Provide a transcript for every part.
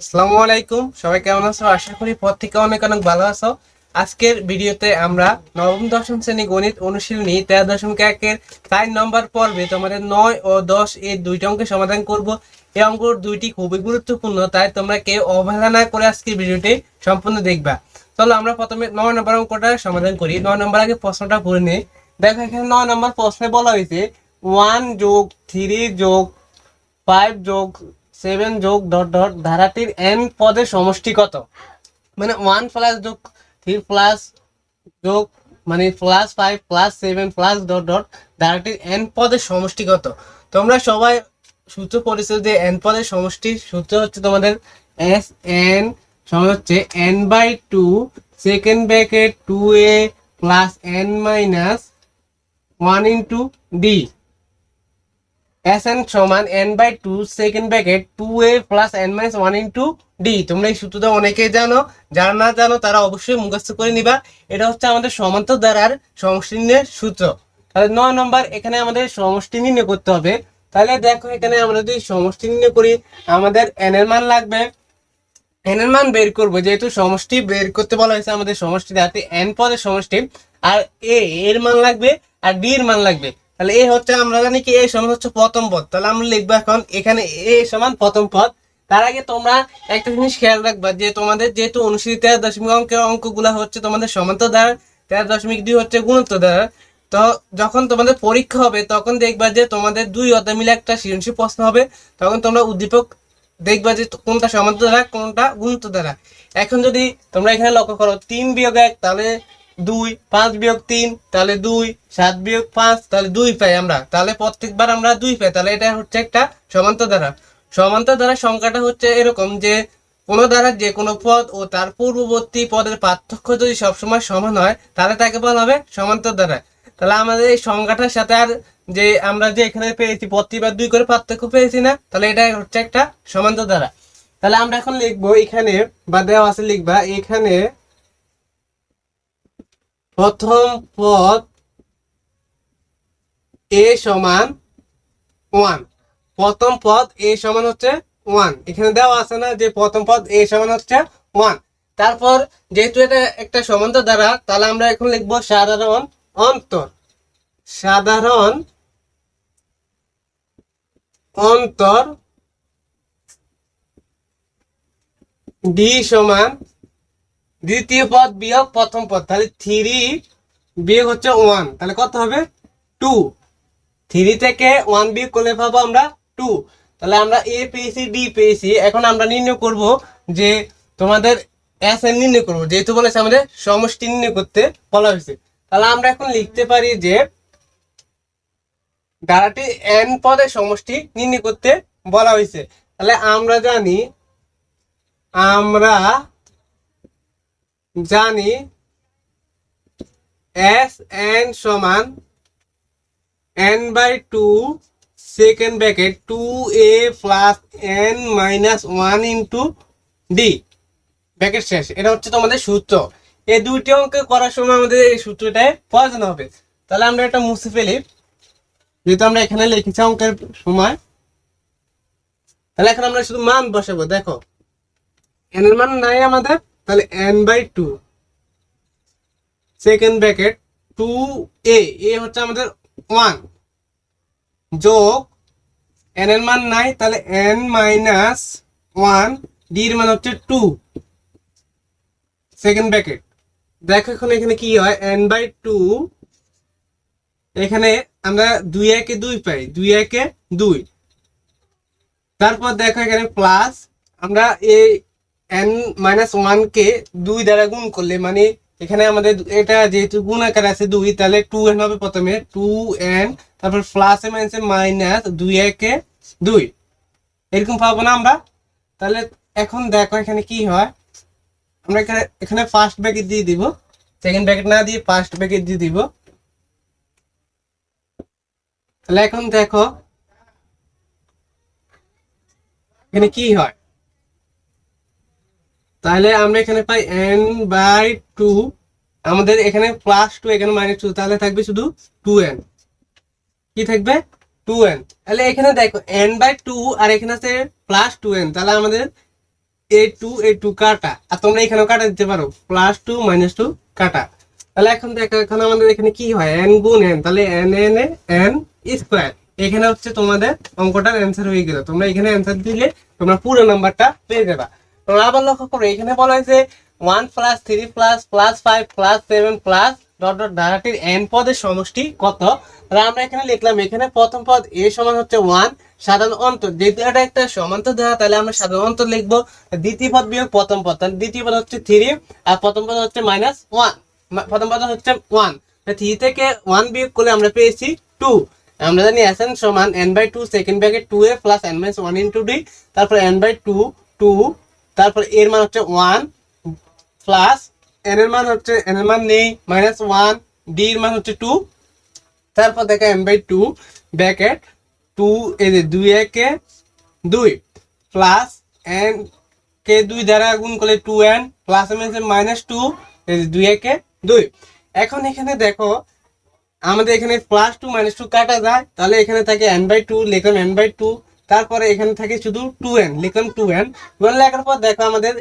আসসালামু আলাইকুম, সবাই কেমন আছো? আশা করি পর থেকে অনেক অনেক ভালো আছো। আজকের ভিডিওতে আমরা নবম দশম শ্রেণী গণিত অনুশীলনী 13.1-এর 4 নম্বর পর্বে তোমাদের 9 ও 10 এই দুইটা অঙ্কের সমাধান করব। এই অঙ্ক দুইটি খুবই গুরুত্বপূর্ণ, তাই তোমরা কেউ অবহেলা না করে আজকের ভিডিওটি সম্পূর্ণ দেখবা। চলো আমরা প্রথমে 9 নম্বর অঙ্কটা সমাধান করি। 9 নম্বর আগে প্রশ্নটা পড়ে নিই। দেখো এখানে 9 নম্বর প্রশ্নে বলা হয়েছে 1 যোগ 3 যোগ 5 যোগ 7 যোগ ডট ডট ধারাটির n পদের সমষ্টি কত। মানে 1 প্লাস যোগ 3 প্লাস যোগ মানে plus 5 plus 7 plus dot dot ধারাটির n পদের সমষ্টি কত। তোমরা সবাই সূত্র পড়েছো যে n পদের সমষ্টি সূত্র হচ্ছে তোমাদের এস এন সমান হচ্ছে n/2 second bracket 2a plus n minus 1 into D. Sn সমান n/2 second bracket 2a plus n minus 1 into D. তোমরা এই সূত্রটা অনেকেই জানো, যারা না জানো তারা অবশ্যই মুখস্থ করে নিবা। এটা হচ্ছে আমাদের সমান্তর দ্বারার সমষ্টি নির্ণয়ের সূত্র। তাহলে 9 নম্বর এখানে আমাদের সমষ্টি নির্ণয় করতে হবে। তাহলে দেখো এখানে আমরা যদি সমষ্টি নির্ণয় করি, আমাদের n এর মান লাগবে। n এর মান বের করবো, যেহেতু সমষ্টি বের করতে বলা হয়েছে আমাদের সমষ্টি দ্বারা n পদের সমষ্টি, আর a এর মান লাগবে আর d এর মান লাগবে। তাহলে এ হচ্ছে, আমরা জানি কি এ সমান হচ্ছে প্রথম পদ, তাহলে আমরা লিখবো এখন এখানে এ সমান প্রথম পদ। তার আগে তোমরা একটা জিনিস খেয়াল রাখবা যে তোমাদের যেহেতু অনুশীলনী 13 অঙ্কের অঙ্কগুলা হচ্ছে তোমাদের সমান্তর দ্বারা, 13.2 হচ্ছে গুণোত্তর দ্বারা। তো যখন তোমাদের পরীক্ষা হবে তখন দেখবা যে তোমাদের দুই অধ্যায় মিলে একটা সৃজনশীল প্রশ্ন হবে, তখন তোমরা উদ্দীপক দেখবা যে কোনটা সমান্তর দ্বারা কোনটা গুণোত্তর দ্বারা। এখন যদি তোমরা এখানে লক্ষ্য করো 3 বিয়োগ 1 তাহলে 2, 5 বিয়োগ 3 তাহলে 2, 7 বিয়োগ 5 তাহলে 2 পাই আমরা, তাহলে প্রত্যেকবার আমরা 2 পাই, তাহলে এটা হচ্ছে একটা সমান্তর দ্বারা। সমান্তর দ্বারা সংখ্যাটা হচ্ছে এরকম যে কোনো দ্বারা যে কোনো পদ ও তার পূর্ববর্তী পদের পার্থক্য যদি সবসময় সমান হয় তাহলে তাকে বলা হবে সমান্তর দ্বারা। তাহলে আমাদের এই সংখ্যাটার সাথে আর যে আমরা যে এখানে পেয়েছি প্রতিবার 2 করে পার্থক্য পেয়েছি না, তাহলে এটা হচ্ছে একটা সমান্তর দ্বারা। তাহলে আমরা এখন লিখবো এখানে, বা দেওয়া আছে লিখবা এখানে প্রথম পদ a সমান 1। প্রথম পদ a সমান হচ্ছে 1, এখানে দেওয়া আছে না যে প্রথম পদ a সমান হচ্ছে 1। তারপর যেহেতু এটা একটা সমান্তর দ্বারা, তাহলে আমরা এখন লিখবো সাধারণ অন্তর। সাধারণ অন্তর d সমান দ্বিতীয় পদ বিয়োগ প্রথম পদ, তাহলে 3 বিয়োগ হচ্ছে 1, তাহলে কত হবে 2। 3 থেকে 1 বিয়োগ করলে পাবো আমরা 2। তাহলে আমরা a পেয়েছি, d পেয়েছি। এখন আমরা নির্ণয় করব যে তোমাদের Sn নির্ণয় করব, যেহেতু বলেছে আমাদের সমষ্টি নির্ণয় করতে বলা হয়েছে। তাহলে আমরা এখন লিখতে পারি যে ধারাটি n পদের সমষ্টি নির্ণয় করতে বলা হয়েছে। তাহলে আমরা জানি Sn সমান n/2 second bracket 2a plus n minus 1 into D bracket শেষ। এটা হচ্ছে তোমাদের সূত্র। এই দুইটি অঙ্ক করার সময় আমাদের এই সূত্রটাই প্রয়োজন হবে। তাহলে আমরা এটা মুছে ফেলি, যেহেতু আমরা এখানে লিখেছি অঙ্কের সময়। তাহলে এখন আমরা শুধু মান বসাবো। দেখো n এর মান নাই আমাদের, তাহলে n/2 সেকেন্ড ব্র্যাকেট 2a হচ্ছে আমাদের 1 যোগ n এর মান নাই, তাহলে n মাইনাস 1, d এর মান হচ্ছে 2 সেকেন্ড ব্র্যাকেট। দেখো এখন এখানে কি হয়, n/2 এখানে আমরা 2 একে 2 পাই, 2 একে 2। তারপর দেখো এখানে প্লাস আমরা এই n মাইনাস 1 কে 2 দ্বারা গুণ করলে, মানে এখানে আমাদের এটা যেহেতু গুণ আকার আছে 2, তাহলে 2n হবে প্রথমে 2n, তারপর প্লাস এ মাইনাসে মাইনাস 2 একে 2 এরকম পাবো না আমরা। তাহলে এখন দেখো এখানে কি হয়, আমরা এখানে ফার্স্ট ব্র্যাকেট দিয়ে দিব, সেকেন্ড ব্র্যাকেট না দিয়ে ফার্স্ট ব্র্যাকেট দিয়ে দিব। তাহলে এখন দেখো এখানে কি হয়, তাহলে আমরা এখানে পাই n/2, আমাদের এখানে +2 এখানে -2, তাহলে থাকবে শুধু 2n। কি থাকবে 2n। তাহলে এখানে দেখো n/2 আর এখানে আছে +2n, তাহলে আমাদের a2 কাটা, আর তোমরা এখানেও কাটা দিতে পারো, +2 -2 কাটা। তাহলে এখন দেখো এখন আমাদের এখানে কি হয়, n গুণ n, তাহলে n n n স্কয়ার। এখানে হচ্ছে তোমাদের অঙ্কটার অ্যান্সার হয়ে গেল। তোমরা এখানে অ্যান্সার দিলে তোমরা পুরো নাম্বারটা পেয়ে যাবে। তোমরা আবার লক্ষ্য করো, এখানে বলা হয়েছে 1 + 3 + 5 + 7 প্লাস ডট ডট ধারাটির n পদের সমষ্টি কত। তাহলে আমরা এখানে লিখলাম, এখানে প্রথম পদ a সমান হচ্ছে 1, সাধারণ অন্তর, যেহেতু এটা একটা সমান্তর ধারা তাহলে আমরা সাধারণ অন্তর লিখবো। দ্বিতীয় পদ বিয়োগ প্রথম পদ, তাহলে দ্বিতীয় পদ হচ্ছে 3 আর প্রথম পদ হচ্ছে -1, প্রথম পদ হচ্ছে 1। 3 থেকে 1 বিয়োগ করলে আমরা পেয়েছি 2। আমরা জানি Sn সমান n/2 second bracket 2a plus n - 1 * d, তারপর n/2 2, তারপর এর মান হচ্ছে 1 প্লাস n এর মান হচ্ছে n এর মান নেই -1, d এর মান হচ্ছে 2, তারপর দেখো n/2 ব্র্যাকেট 2 এই যে 2 একে 2 প্লাস n কে 2 দ্বারা গুণ করলে 2n প্লাস m হচ্ছে -2 এই যে 2 একে 2। এখন এখানে দেখো আমাদের এখানে +2 -2 কাটা যায়, তাহলে এখানে থাকে n/2, লিখলাম n/2, তারপরে এখানে থাকে শুধু 2n, লিখলাম 2n। লেখার পর দেখো আমাদের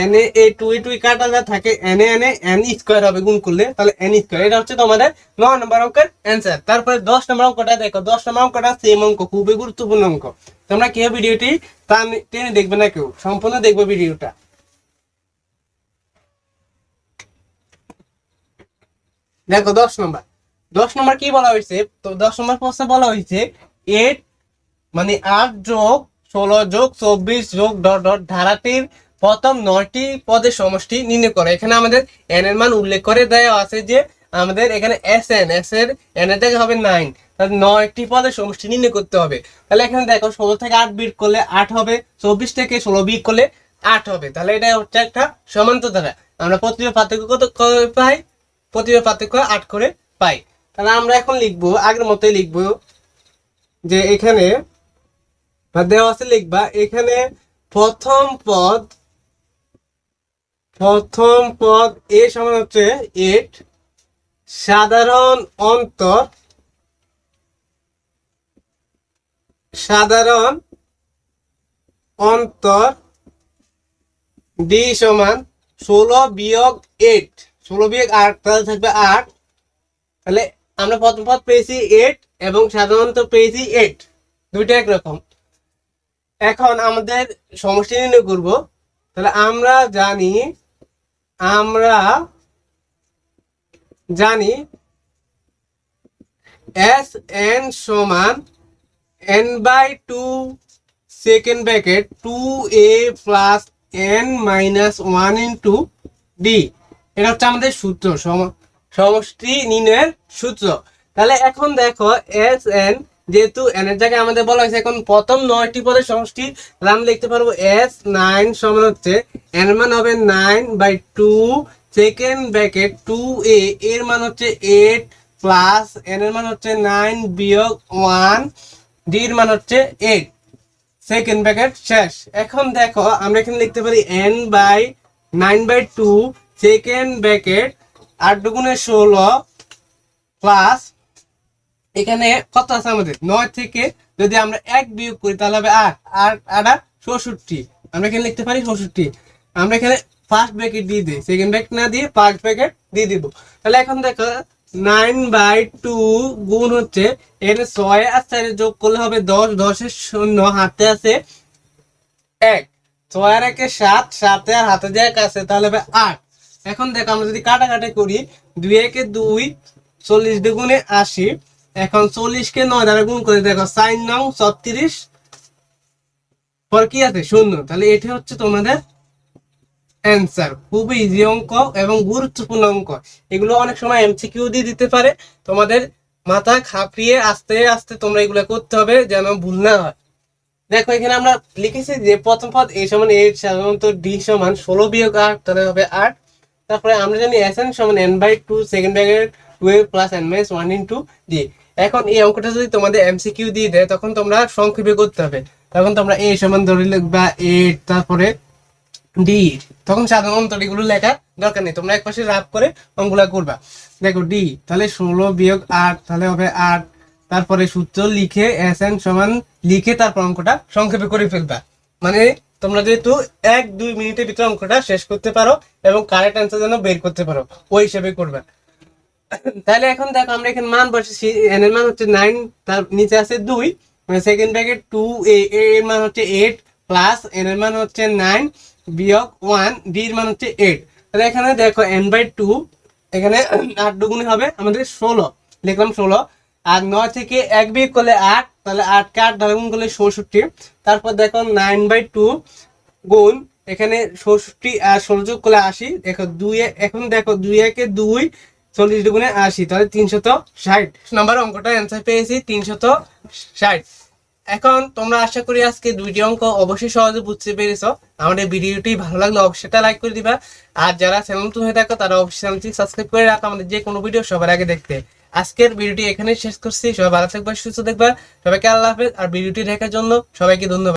n এ 2 কাটা যায়, থাকে n এ n স্কয়ার হবে গুণ করলে, তাহলে n স্কয়ার। এটা হচ্ছে তোমাদের 9 নম্বর অঙ্কের অ্যান্সার। তারপরে 10 নম্বর অঙ্কটা দেখো, 10 নম্বর অঙ্কটা সেম অঙ্ক, খুবই গুরুত্বপূর্ণ অঙ্ক। তোমরা কেউ ভিডিওটি টেনে দেখবে না, কেউ সম্পূর্ণ দেখবে ভিডিওটা। দেখো 10 নম্বর কি বলা হয়েছে, তো 10 নম্বর প্রশ্নে বলা হয়েছে 8 মানে 8 যোগ 16 যোগ 24 যোগ ডট ডট ধারাটির প্রথম 9টি পদের সমষ্টি নির্ণয় করে। এখানে আমাদের n এর মান উল্লেখ করে দেওয়া আছে যে আমাদের এখানে Sn, s এর n এর জায়গায় হবে 9, তাহলে 9টি পদের সমষ্টি নির্ণয় করতে হবে। তাহলে এখানে দেখো 16 থেকে 8 বিয়োগ করলে 8 হবে, 24 থেকে 16 বিয়োগ করলে 8 হবে। তাহলে এটা হচ্ছে একটা সমান্তর ধারা। আমরা প্রতিবার পার্থক্য কত পাই, প্রতিবার পার্থক্য 8 করে পাই। তাহলে আমরা এখন লিখবো, আগের মতোই লিখবো যে এখানে দেওয়া আছে, লিখবা এখানে প্রথম পদ a সমান হচ্ছে 8, সাধারণ অন্তর d সমান 16 বিয়োগ 8, 16 বিয়োগ 8, তাহলে থাকবে 8। তাহলে আমরা প্রথম পদ পেয়েছি 8 এবং সাধারণত পেয়েছি 8, দুইটা একরকম। এখন আমাদের সমষ্টি নির্ণয় করব। তাহলে আমরা জানি Sn সমান n/2 second bracket 2a plus n - 1 * d। এটা হচ্ছে আমাদের সূত্র, সমষ্টি নির্ণয়ের সূত্র। তাহলে এখন দেখো Sn, যেহেতু n এর জায়গায় আমাদের বলা হয়েছে এখন প্রথম 9টি পদের সমষ্টি, তাহলে আমরা লিখতে পারবো S9 সমান হচ্ছে n এর মান হবে 9/2 সেকেন্ড ব্র্যাকেট 2a, এর মান হচ্ছে 8 প্লাস n এর মান হচ্ছে 9 বিয়োগ 1, d এর মান হচ্ছে 8 সেকেন্ড ব্র্যাকেট শেষ। এখন দেখো আমরা এখানে লিখতে পারি n/9/2 সেকেন্ড ব্র্যাকেট 8 × 16 প্লাস এখানে কত আছে আমাদের 9 থেকে যদি আমরা 1 বিয়োগ করি তাহলে হবে 8, 8 66। আমরা এখানে লিখতে পারি 66। আমরা এখানে ফার্স্ট ব্র্যাকেট দিয়ে দিই, সেকেন্ড ব্র্যাকেট না দিয়ে ফার্স্ট ব্র্যাকেট দিয়ে দিব। তাহলে এখন দেখো 9/2 গুণ হচ্ছে এখানে 6 আর 4 যোগ করলে হবে 10, 10 এর 0 হাতে আছে 1, 6 আর 1 7, 7 আর হাতে যে 1 আছে তাহলে হবে 8। এখন দেখো আমরা যদি কাটাকাটি করি 2 একে 2, 40 দুগুণে 80, এখন 40 কে 9 দ্বারা গুণ করে দেখো 4 9 36, পর কি আছে 0। তাহলে এটা হচ্ছে তোমাদের অ্যান্সার। খুবই ইজি অঙ্ক এবং গুরুত্বপূর্ণ অঙ্ক। এগুলো অনেক সময় এমসিকিউ দিয়ে দিতে পারে, তোমাদের মাথা খাপিয়ে আস্তে আস্তে তোমরা এগুলো করতে হবে যেন ভুল না হয়। দেখো এখানে আমরা লিখেছি যে প্রথম পদ a সমান 8, সাধারণত d সমান 16 বিয়োগ 8, তাহলে হবে 8। তারপরে আমরা জানি Sn সমান n/2 second bracket 2a plus n - 1 * d। এখন এই অঙ্কটা যদি তোমাদের এমসিকিউ দিয়ে দেয় তখন তোমরা সংক্ষেপে করতে হবে। তখন তোমরা a সমান ধরে লিখবা 8, তারপরে d, তখন সাধারণ অন্তর এগুলো লেখার দরকার নেই, তোমরা একপাশে রাফ করে অঙ্কগুলা করবা। দেখো d তাহলে 16 বিয়োগ 8 তাহলে হবে 8, তারপরে সূত্র লিখে Sn সমান লিখে তারপর অঙ্কটা সংক্ষেপে করে ফেলবা। মানে তোমরা যেহেতু 1-2 মিনিটের ভিতরে অঙ্কটা শেষ করতে পারো এবং কারেক্ট অ্যান্সার যেন বের করতে পারো ওই হিসেবে করবে। তাহলে এখন দেখো আমরা এখানে মান বসেছি, n এর মান হচ্ছে 9, তার নিচে আছে 2, মানে সেকেন্ড ব্র্যাকেট 2a এর মান হচ্ছে 8 প্লাস n এর মান হচ্ছে 9 বিয়োগ 1 d এর মান হচ্ছে 8। তাহলে এখানে দেখো n/2, এখানে 8 দুগুণে হবে আমাদের 16, লিখলাম 16। আর 9 থেকে 1 বিয়োগ করলে 8, তাহলে 8 কে 8 দ্বারা গুণ করলে 66। তারপর দেখো 9/2 গুণ এখানে 66 আর 16 যোগ করলে 80। দেখো 2 এখন দেখো 2 একে 2, 40 দুগুণে 80, তাহলে 360 নম্বর অঙ্কটা অ্যান্সার পেয়েছি 360। এখন তোমরা আশা করি আজকে দুইটি অঙ্ক অবশ্যই সহজে বুঝতে পেরেছো। আমাদের ভিডিওটি ভালো লাগলে অবশ্যই লাইক করে দিবা, আর যারা চ্যানেল নতুন হয়ে থাকো তারা অবশ্যই চ্যানেলটি সাবস্ক্রাইব করে রাখো আমাদের যে কোনো ভিডিও সবার আগে দেখতে। আজকের ভিডিওটি এখানেই শেষ করছি। সবাই ভালো থাকবা, সুস্থ থাকবা, সবাইকে আল্লাহ হাফেজ। আর ভিডিওটি দেখার জন্য সবাইকে ধন্যবাদ।